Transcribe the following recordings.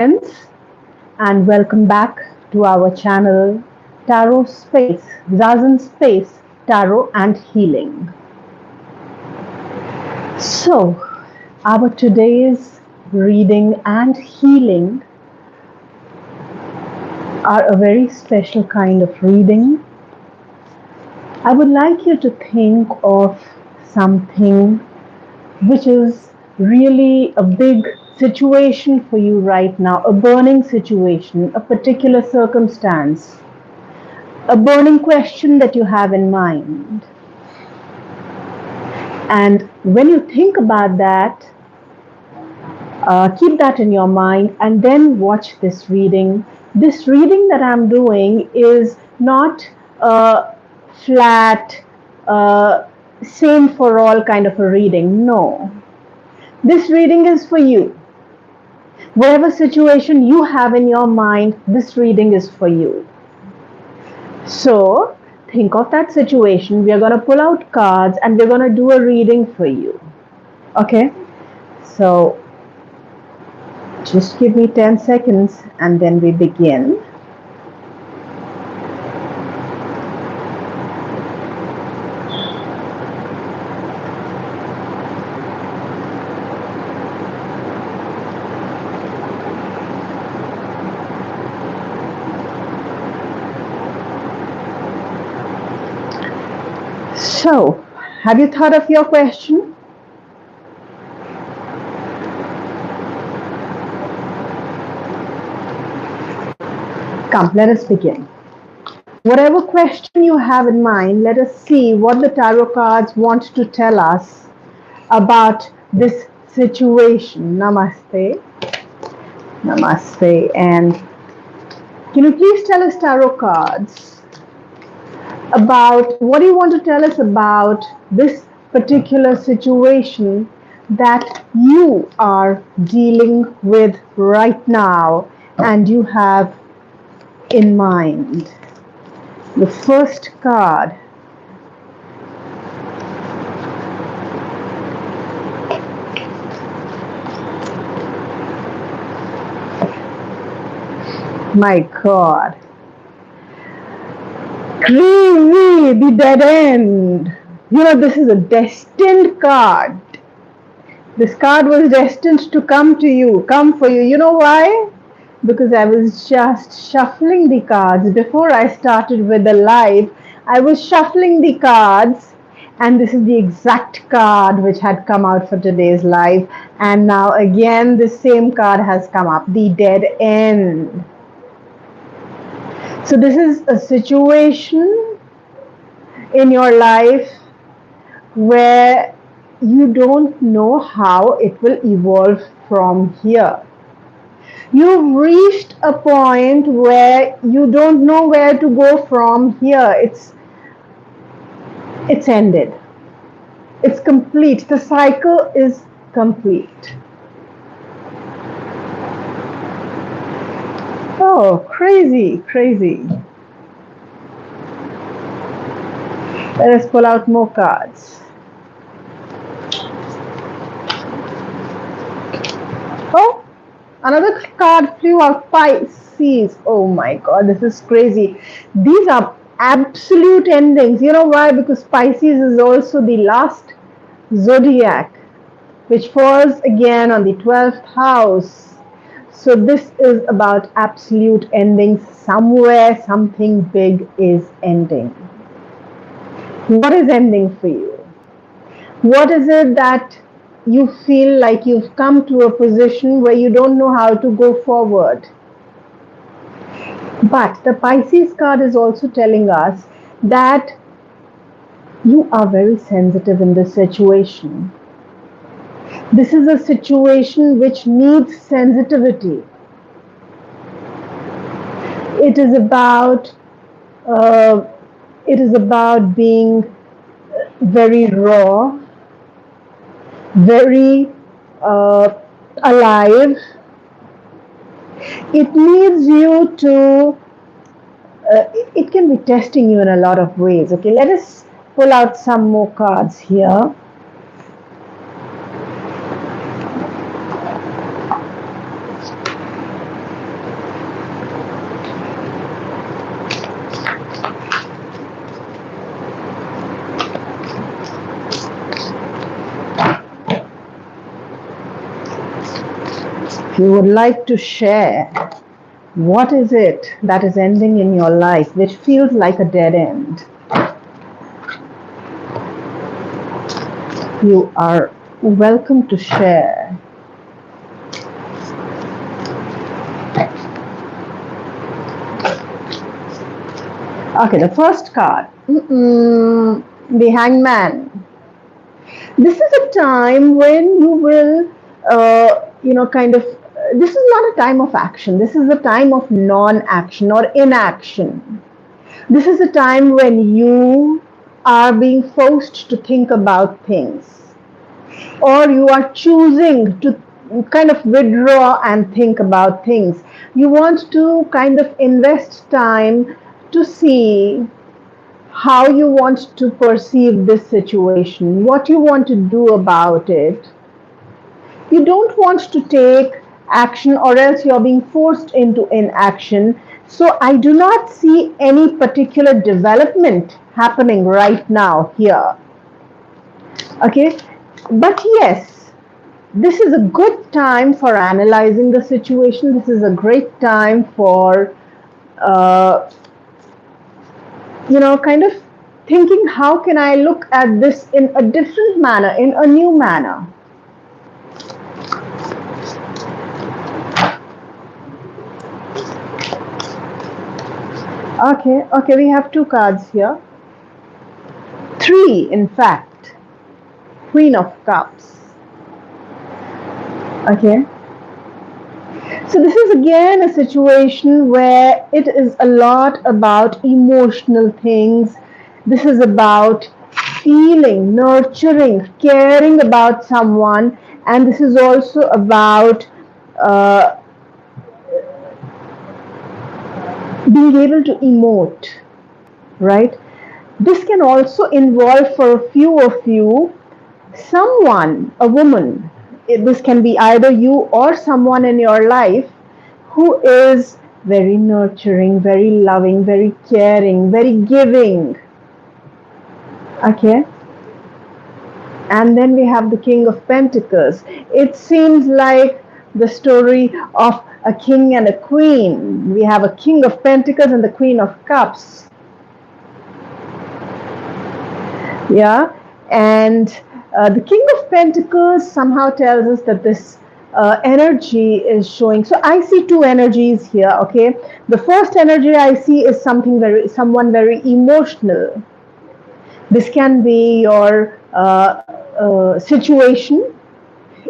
friends, and welcome back to our channel Tarot Space, Zazen Space, Tarot and Healing. So, our today's reading and healing are a very special kind of reading. I would like you to think of something which is really a big situation for you right now, a burning situation, a particular circumstance, a burning question that you have in mind. And when you think about that, keep that in your mind and then watch this reading. This reading that I'm doing is not a flat, same for all kind of a reading. No. This reading is for you. Whatever situation you have in your mind, this reading is for you. So, think of that situation. We are going to pull out cards and we're going to do a reading for you. Okay? So, just give me 10 seconds and then we begin. So, have you thought of your question? Come, let us begin. Whatever question you have in mind, let us see what the tarot cards want to tell us about this situation. Namaste. Namaste. And can you please tell us, tarot cards, about what do you want to tell us about this particular situation that you are dealing with right now and you have in mind. The first card. My God. Crazy, the dead end. You know, this is a destined card. This card was destined to come to you, come for you. You know why? Because I was just shuffling the cards. Before I started with the live, I was shuffling the cards, and this is the exact card which had come out for today's live. And now again, the same card has come up, the dead end. So this is a situation in your life where you don't know how it will evolve from here. You've reached a point where you don't know where to go from here. It's ended. It's complete. The cycle is complete. Oh, crazy, crazy. Let us pull out more cards. Oh, another card flew out, Pisces. Oh my God, this is crazy. These are absolute endings. You know why? Because Pisces is also the last zodiac, which falls again on the 12th house. So this is about absolute endings. Somewhere something big is ending. What is ending for you? What is it that you feel like you've come to a position where you don't know how to go forward? But the Pisces card is also telling us that you are very sensitive in this situation. This is a situation which needs sensitivity. It is about being very raw, very alive. It needs you to, it can be testing you in a lot of ways. Okay, let us pull out some more cards here. You would like to share. What is it that is ending in your life which feels like a dead end? You are welcome to share. Okay, the first card, the Hangman. This is a time when you will, this is not a time of action. This is a time of non-action or inaction. This is a time when you are being forced to think about things, or you are choosing to kind of withdraw and think about things. You want to kind of invest time to see how you want to perceive this situation, what you want to do about it. You don't want to take action, or else you're being forced into inaction. So I do not see any particular development happening right now here. Okay, but yes, this is a good time for analyzing the situation. This is a great time for kind of thinking, how can I look at this in a different manner, in a new manner. Okay, we have two cards here. Three, in fact. Queen of Cups. Okay. So this is again a situation where it is a lot about emotional things. This is about feeling, nurturing, caring about someone, and this is also about being able to emote, right? This can also involve, for a few of you, someone, a woman. This can be either you or someone in your life who is very nurturing, very loving, very caring, very giving. Okay. And then we have the King of Pentacles. It seems like the story of a king and a queen. We have a King of Pentacles and the Queen of Cups. Yeah. And the King of Pentacles somehow tells us that this energy is showing. So I see two energies here. Okay. The first energy I see is someone very emotional. This can be your situation.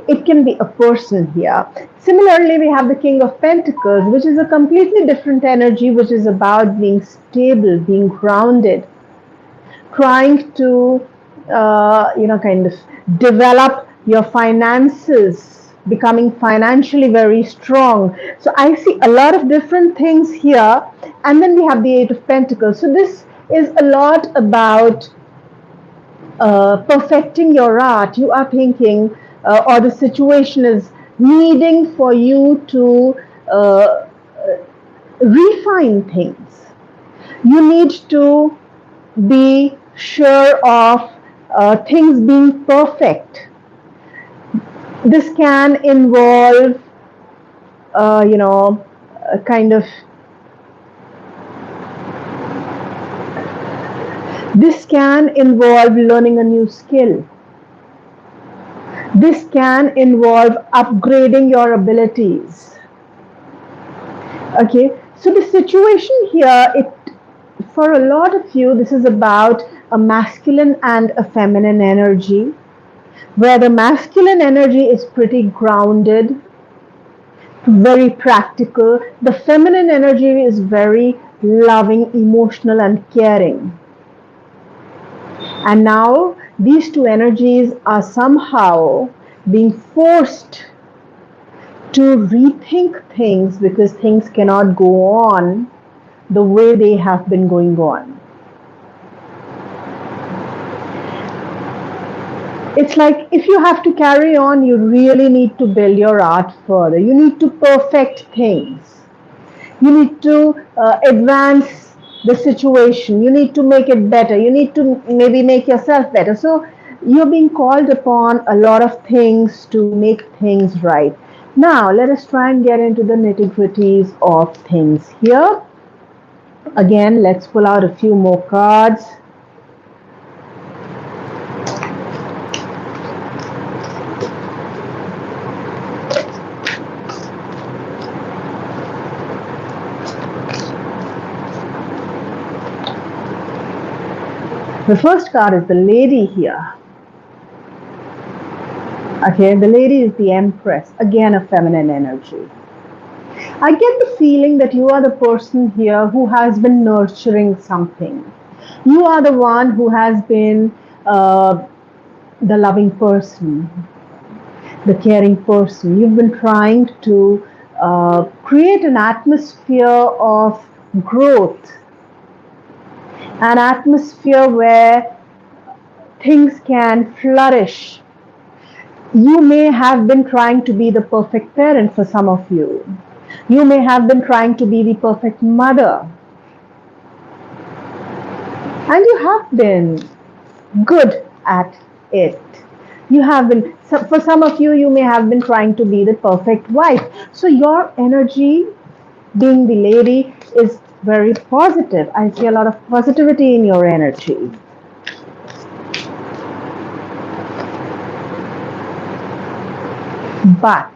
It can be a person here. Similarly, we have the King of Pentacles, which is a completely different energy, which is about being stable, being grounded, trying to, kind of develop your finances, becoming financially very strong. So I see a lot of different things here. And then we have the Eight of Pentacles. So this is a lot about perfecting your art. You are thinking, or the situation is needing for you to refine things. You need to be sure of things being perfect. This can involve, this can involve learning a new skill. This can involve upgrading your abilities. Okay, so the situation here, for a lot of you, this is about a masculine and a feminine energy, where the masculine energy is pretty grounded, very practical. The feminine energy is very loving, emotional, and caring. And now these two energies are somehow being forced to rethink things, because things cannot go on the way they have been going on. It's like, if you have to carry on, you really need to build your art further. You need to perfect things. You need to advance the situation. You need to make it better. You need to maybe make yourself better. So you're being called upon a lot of things to make things right. Now, let us try and get into the nitty-gritties of things here. Again, let's pull out a few more cards. The first card is the lady here. Okay, the lady is the Empress, again a feminine energy. I get the feeling that you are the person here who has been nurturing something. You are the one who has been the loving person, the caring person. You've been trying to create an atmosphere of growth, an atmosphere where things can flourish. You may have been trying to be the perfect parent for some of you. You may have been trying to be the perfect mother. And you have been good at it. You have been, for some of you, you may have been trying to be the perfect wife. So your energy, being the lady, is very positive. I see a lot of positivity in your energy. But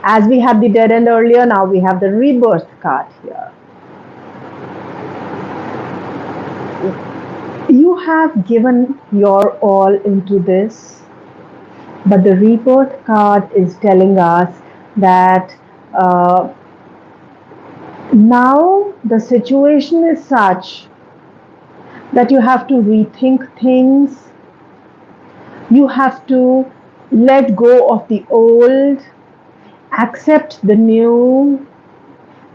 as we had the dead end earlier, now we have the rebirth card here. You have given your all into this, but the rebirth card is telling us that now the situation is such that you have to rethink things, you have to let go of the old, accept the new,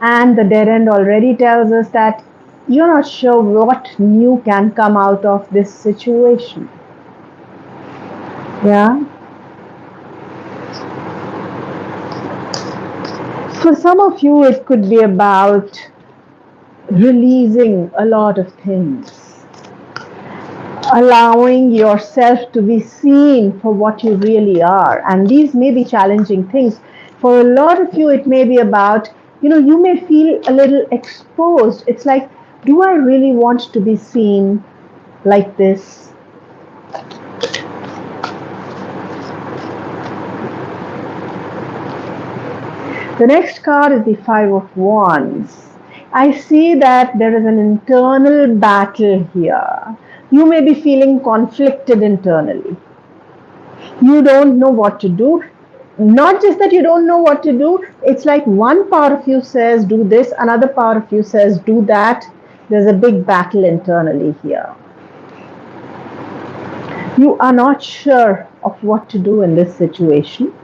and the dead end already tells us that you're not sure what new can come out of this situation. Yeah. For some of you, it could be about releasing a lot of things, allowing yourself to be seen for what you really are. And these may be challenging things. For a lot of you, it may be about, you may feel a little exposed. It's like, do I really want to be seen like this? The next card is the Five of Wands. I see that there is an internal battle here. You may be feeling conflicted internally. You don't know what to do. Not just that you don't know what to do, it's like one part of you says do this, another part of you says do that. There's a big battle internally here. You are not sure of what to do in this situation.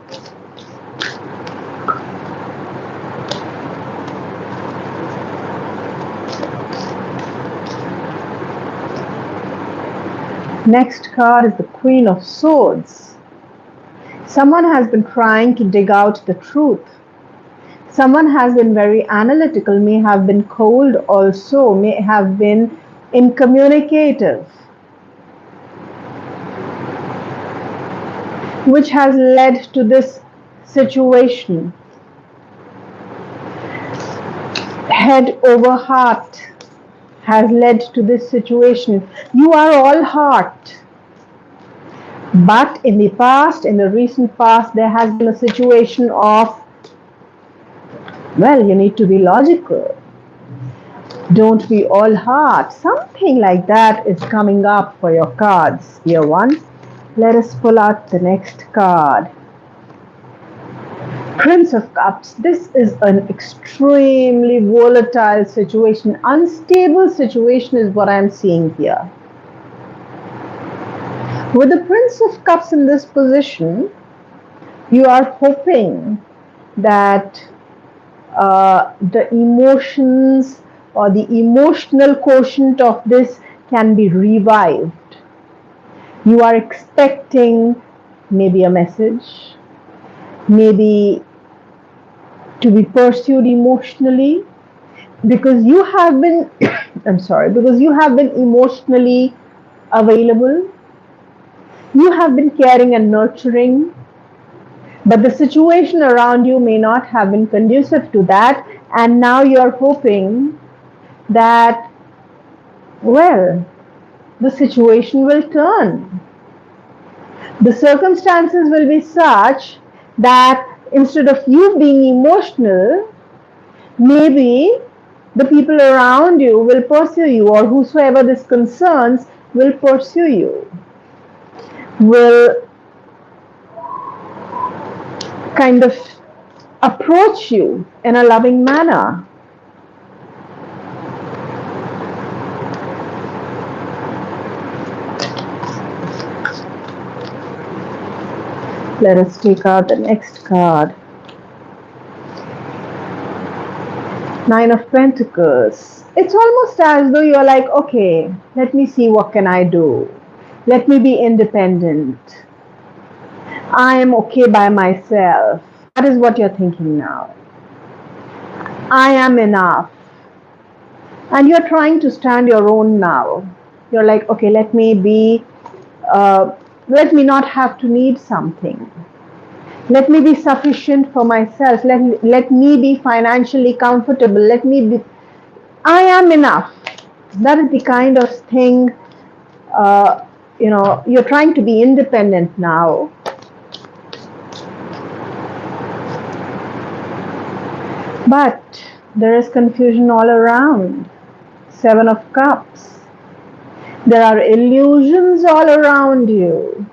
Next card is the Queen of Swords. Someone has been trying to dig out the truth. Someone has been very analytical, may have been cold also, may have been incommunicative, which has led to this situation. Head over heart has led to this situation. You are all heart. But in the past, in the recent past, there has been a situation of, well, you need to be logical. Don't be all heart. Something like that is coming up for your cards, dear ones. Let us pull out the next card. Prince of Cups. This is an extremely volatile situation. Unstable situation is what I'm seeing here. With the Prince of Cups in this position, you are hoping that the emotions or the emotional quotient of this can be revived. You are expecting maybe a message, maybe to be pursued emotionally, because you have been because you have been emotionally available, you have been caring and nurturing, But the situation around you may not have been conducive to that, and now you're hoping that, well, the situation will turn. The circumstances will be such that instead of you being emotional, maybe the people around you will pursue you, or whosoever this concerns will pursue you, will kind of approach you in a loving manner. Let us take out the next card. Nine of Pentacles. It's almost as though you're like, okay, let me see what can I do. Let me be independent. I am okay by myself. That is what you're thinking now. I am enough. And you're trying to stand your own now. You're like, okay, let me not have to need something. Let me be sufficient for myself. Let me be financially comfortable. I am enough. That is the kind of thing, you're trying to be independent now. But there is confusion all around. Seven of Cups. There are illusions all around you.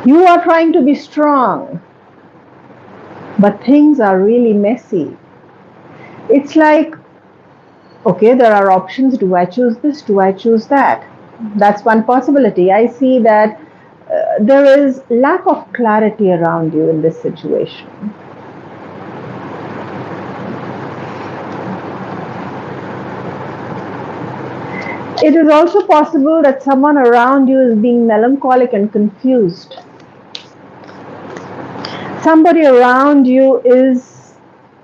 You are trying to be strong, but things are really messy. It's like, okay, there are options. Do I choose this? Do I choose that? That's one possibility. I see that there is lack of clarity around you in this situation. It is also possible that someone around you is being melancholic and confused. Somebody around you is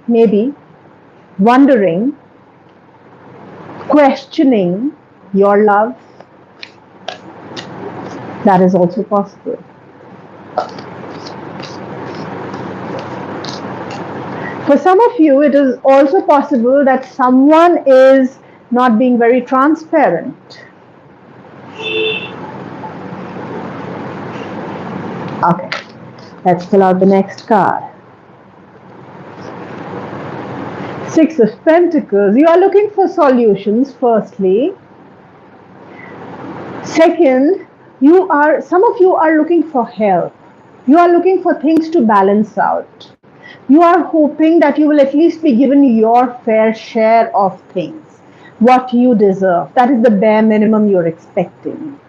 maybe wondering, questioning your love. That is also possible. For some of you, it is also possible that someone is not being very transparent. Okay, let's pull out the next card. Six of Pentacles. You are looking for solutions, firstly. Second, some of you are looking for help. You are looking for things to balance out. You are hoping that you will at least be given your fair share of things, what you deserve. That is the bare minimum you're expecting.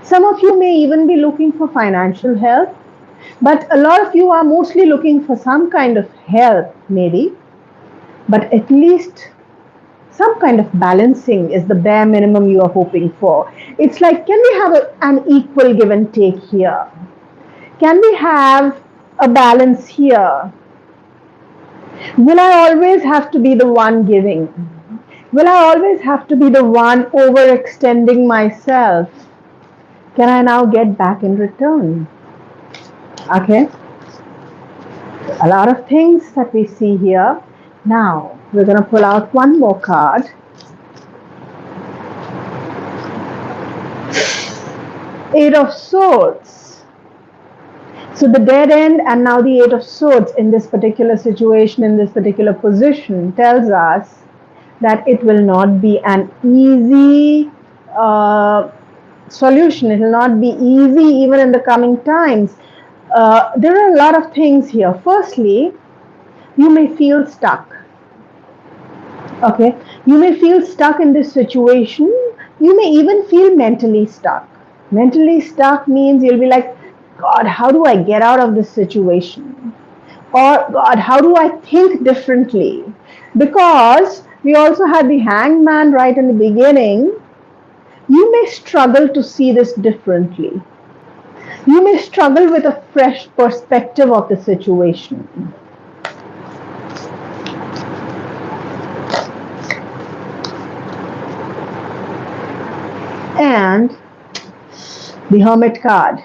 Some of you may even be looking for financial help, but a lot of you are mostly looking for some kind of help, maybe, but at least some kind of balancing is the bare minimum you are hoping for. It's like, can we have an equal give and take here? Can we have a balance here? Will I always have to be the one giving? Will I always have to be the one overextending myself? Can I now get back in return? Okay. A lot of things that we see here. Now, we're going to pull out one more card. Eight of Swords. So the dead end and now the Eight of Swords in this particular situation, in this particular position, tells us that it will not be an easy solution. It will not be easy even in the coming times. There are a lot of things here. Firstly, you may feel stuck. Okay, you may feel stuck in this situation. You may even feel mentally stuck. Mentally stuck means you'll be like, God, how do I get out of this situation? Or God, how do I think differently? Because we also had the Hangman right in the beginning. You may struggle to see this differently. You may struggle with a fresh perspective of the situation. And the Hermit card.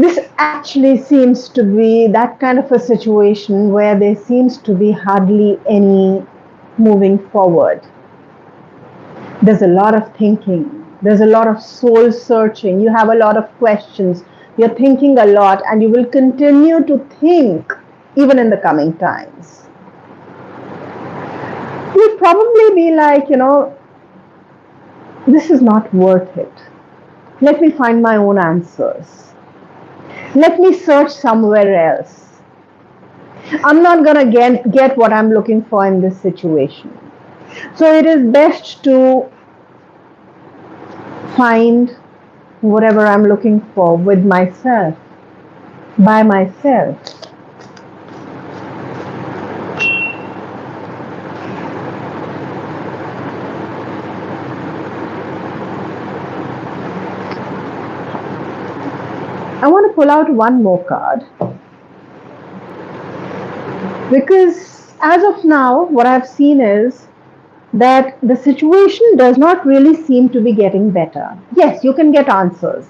This actually seems to be that kind of a situation where there seems to be hardly any moving forward. There's a lot of thinking. There's a lot of soul searching. You have a lot of questions. You're thinking a lot, and you will continue to think even in the coming times. You'll probably be like, this is not worth it. Let me find my own answers. Let me search somewhere else. I'm not going to get what I'm looking for in this situation. So it is best to find whatever I'm looking for with myself, by myself. I want to pull out one more card, because as of now, what I've seen is that the situation does not really seem to be getting better. Yes, you can get answers.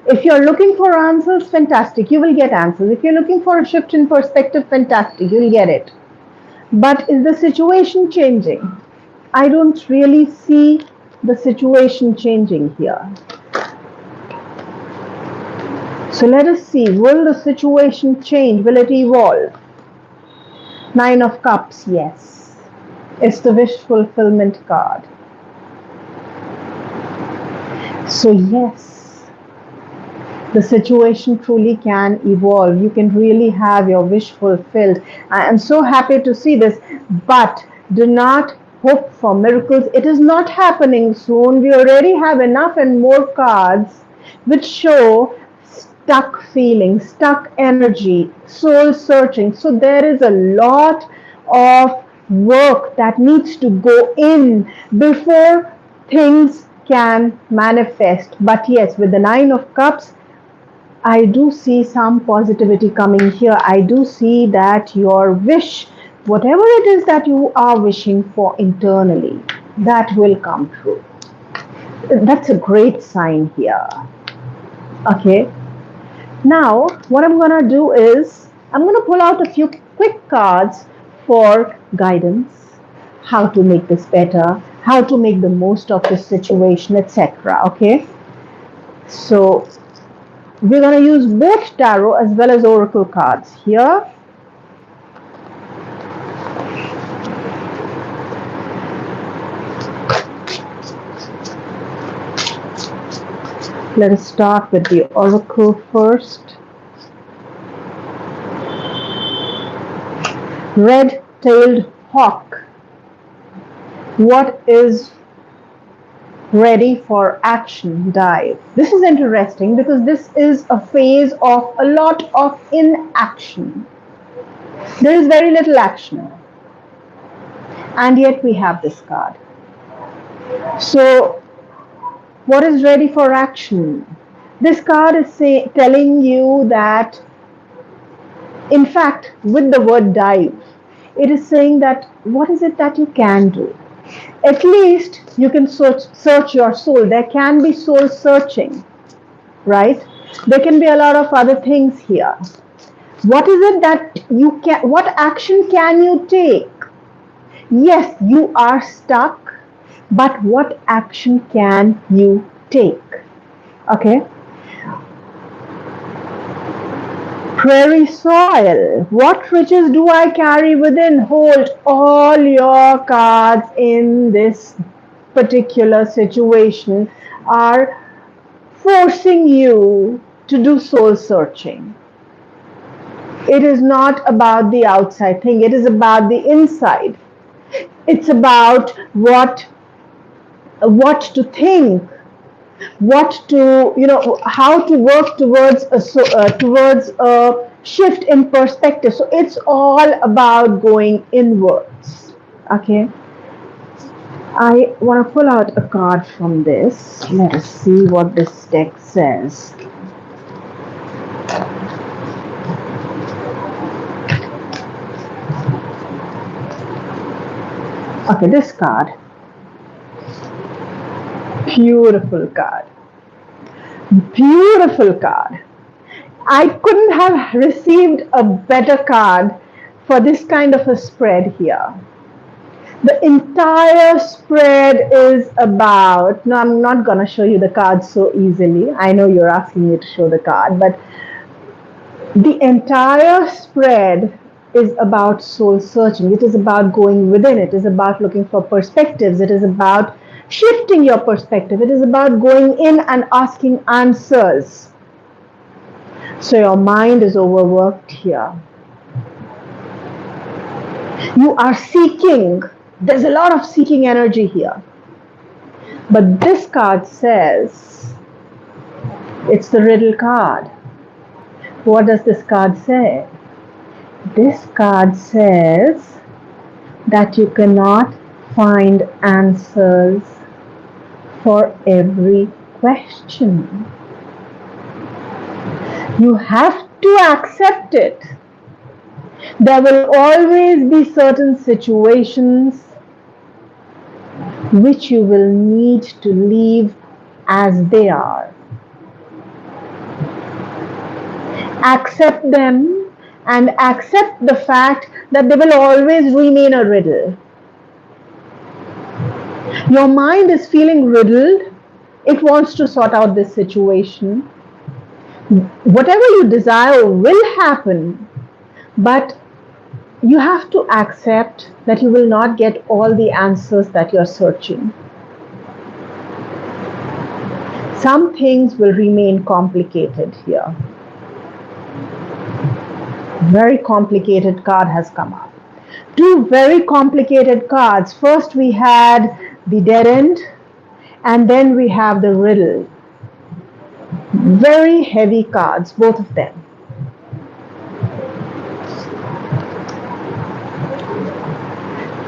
If you're looking for answers, fantastic, you will get answers. If you're looking for a shift in perspective, fantastic, you'll get it. But is the situation changing? I don't really see the situation changing here. So let us see, will the situation change? Will it evolve? Nine of Cups, yes. It's the wish fulfillment card. So yes, the situation truly can evolve. You can really have your wish fulfilled. I am so happy to see this, but do not hope for miracles. It is not happening soon. We already have enough and more cards which show stuck feelings, stuck energy, soul searching. So there is a lot of work that needs to go in before things can manifest. But yes, with the Nine of Cups, I do see some positivity coming here. I do see that your wish, whatever it is that you are wishing for internally, that will come true. That's a great sign here. Okay. Now, what I'm going to do is, I'm going to pull out a few quick cards for guidance, how to make this better, how to make the most of this situation, etc. Okay? So, we're going to use both tarot as well as oracle cards here. Let us start with the oracle first. Red-tailed hawk. What is ready for action? Dive. This is interesting because this is a phase of a lot of inaction. There is very little action. And yet we have this card. So, what is ready for action? This card is telling you that, in fact, with the word dive, it is saying that what is it that you can do? At least you can search your soul. There can be soul searching, right? There can be a lot of other things here. What is it that you can, what action can you take? Yes, you are stuck, but what action can you take? Okay. Prairie soil. What riches do I carry within? Hold all your cards in this particular situation are forcing you to do soul searching. It is not about the outside thing. It is about the inside. It's about what to think, what to, how to work towards a shift in perspective. So it's all about going inwards. Okay. I want to pull out a card from this. Let us see what this deck says. Okay, this card. Beautiful card. Beautiful card. I couldn't have received a better card for this kind of a spread here. The entire spread is about, no, I'm not going to show you the card so easily. I know you're asking me to show the card, but the entire spread is about soul searching. It is about going within. It is about looking for perspectives. It is about shifting your perspective. It is about going in and asking answers. So your mind is overworked here. You are seeking. There's a lot of seeking energy here. But this card says, it's the riddle card. What does this card say? This card says that you cannot find answers for every question. You have to accept it. There will always be certain situations which you will need to leave as they are. Accept them and accept the fact that they will always remain a riddle. Your mind is feeling riddled. It wants to sort out this situation. Whatever you desire will happen, but you have to accept that you will not get all the answers that you're searching. Some things will remain complicated here. Very complicated card has come up. Two very complicated cards. First we had the dead end, and then we have the riddle. Very heavy cards, both of them.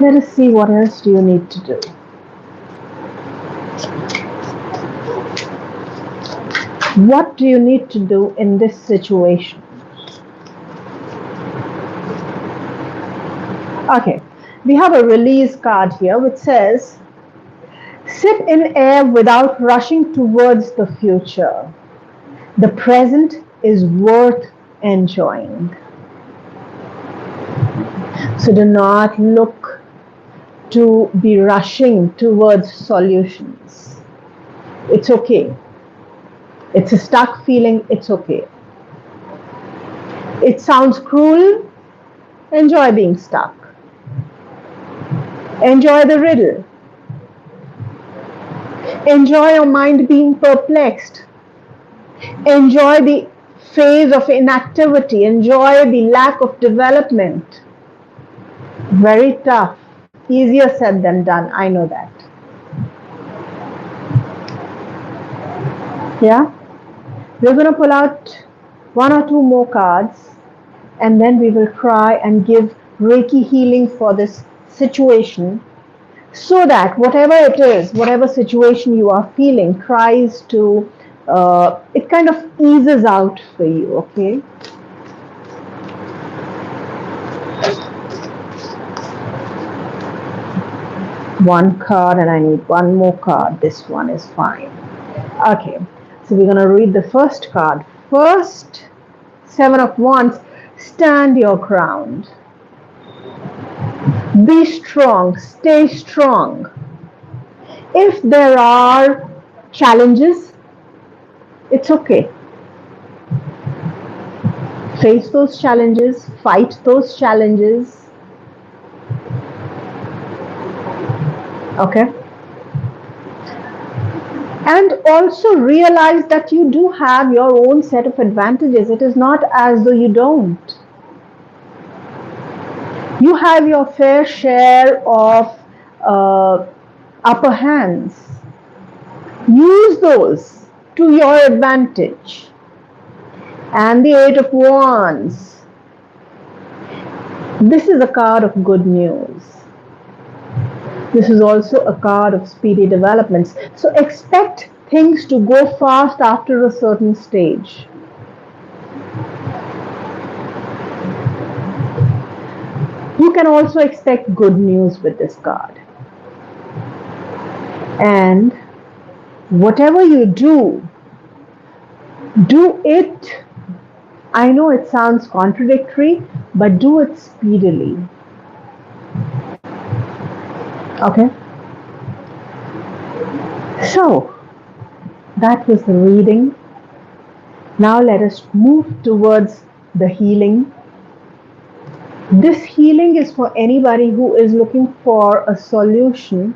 Let us see, what else do you need to do? What do you need to do in this situation? Okay, we have a release card here which says, sit in air without rushing towards the future. The present is worth enjoying. So do not look to be rushing towards solutions. It's okay. It's a stuck feeling. It's okay. It sounds cruel. Enjoy being stuck. Enjoy the riddle. Enjoy your mind being perplexed. Enjoy the phase of inactivity. Enjoy the lack of development. Very tough. Easier said than done. I know that. Yeah? We're going to pull out one or two more cards, and then we will try and give Reiki healing for this situation, so that whatever it is, whatever situation you are feeling, tries to, it kind of eases out for you, okay? One card, and I need one more card. This one is fine. Okay, so we're going to read the first card. First, Seven of Wands, stand your ground. Be strong, stay strong. If there are challenges, it's okay. Face those challenges, fight those challenges. Okay? And also realize that you do have your own set of advantages. It is not as though you don't. You have your fair share of upper hands. Use those to your advantage. And the Eight of Wands. This is a card of good news. This is also a card of speedy developments. So expect things to go fast after a certain stage. You can also expect good news with this card. And whatever you do, do it I know it sounds contradictory, but do it speedily. Okay? So, that was the reading. Now let us move towards the healing. This healing is for anybody who is looking for a solution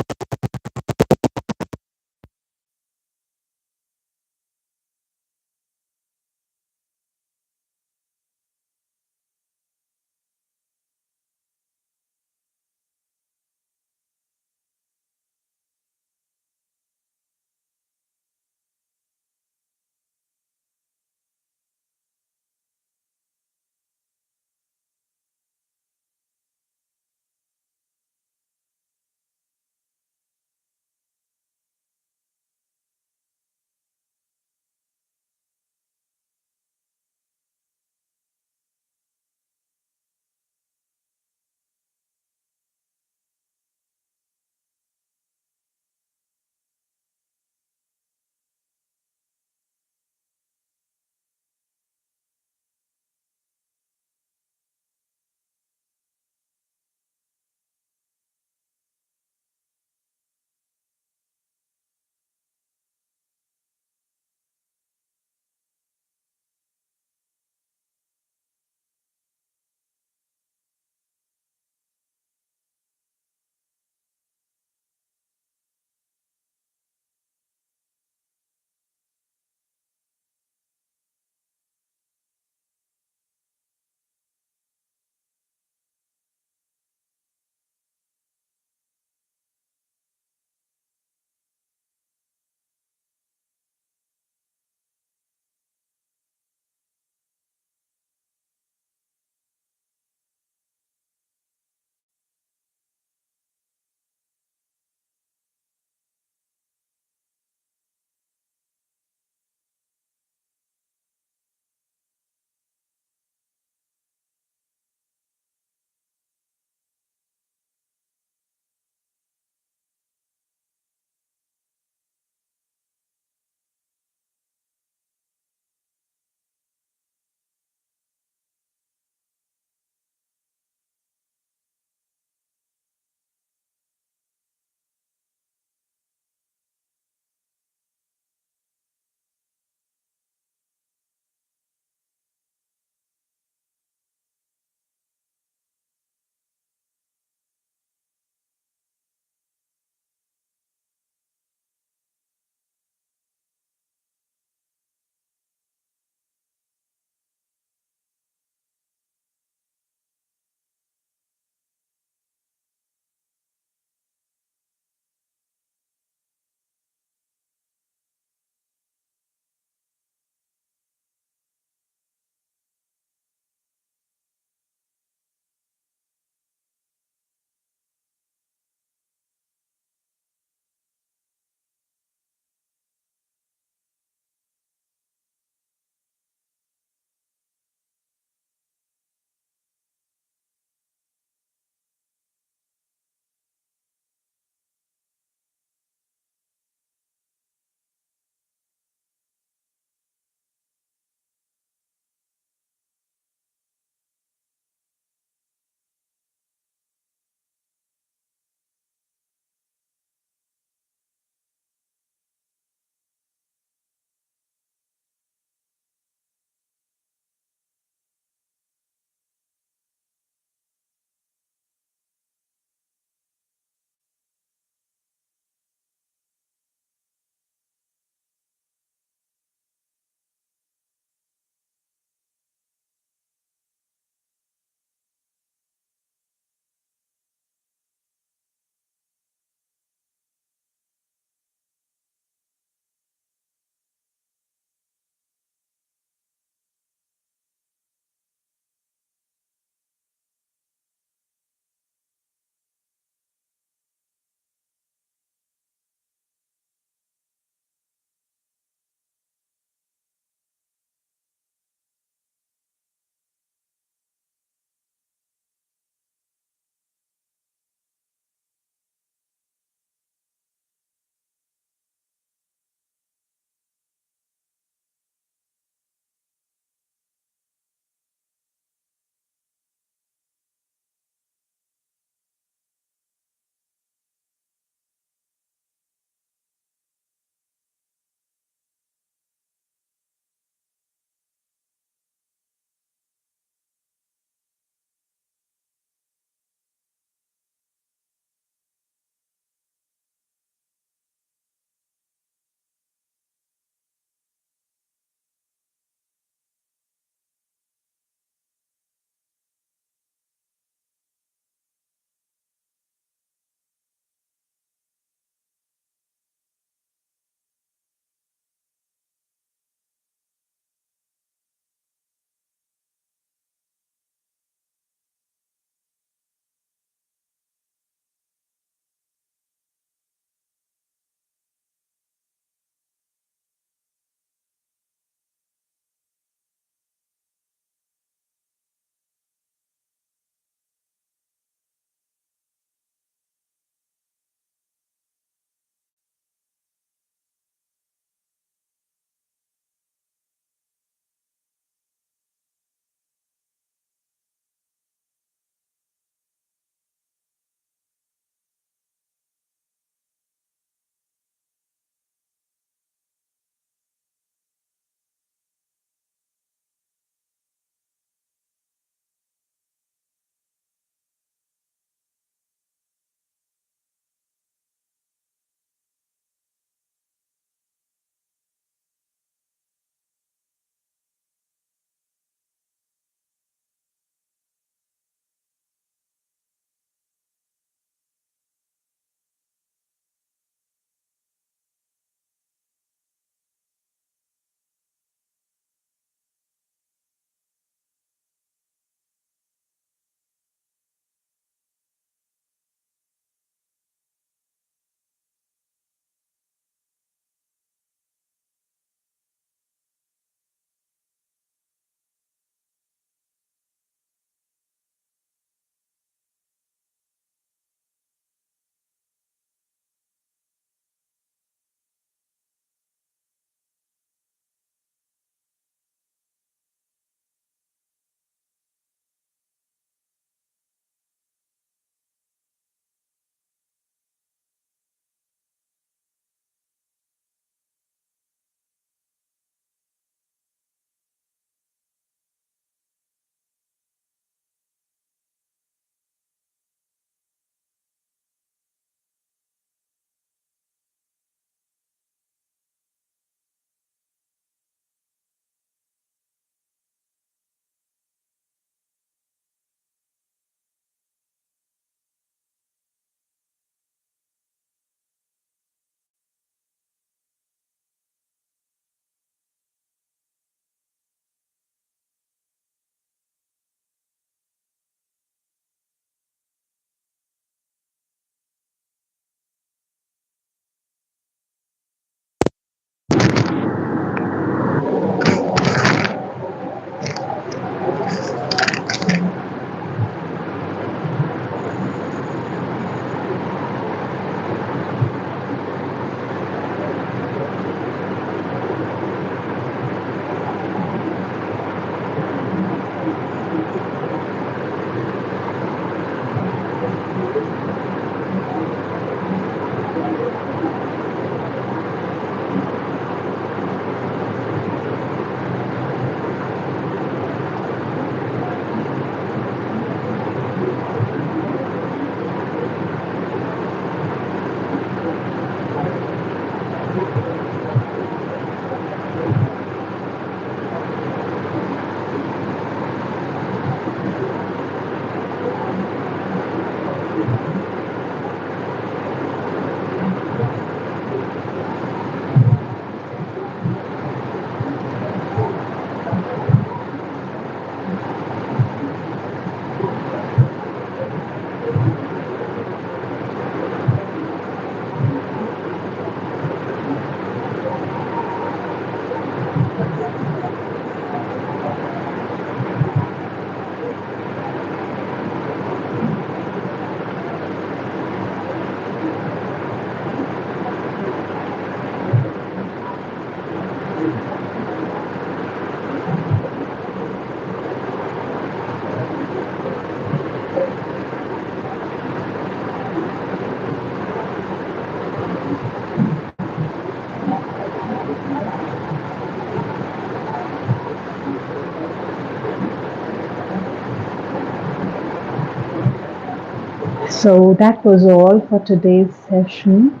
So that was all for today's session.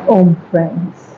Om friends.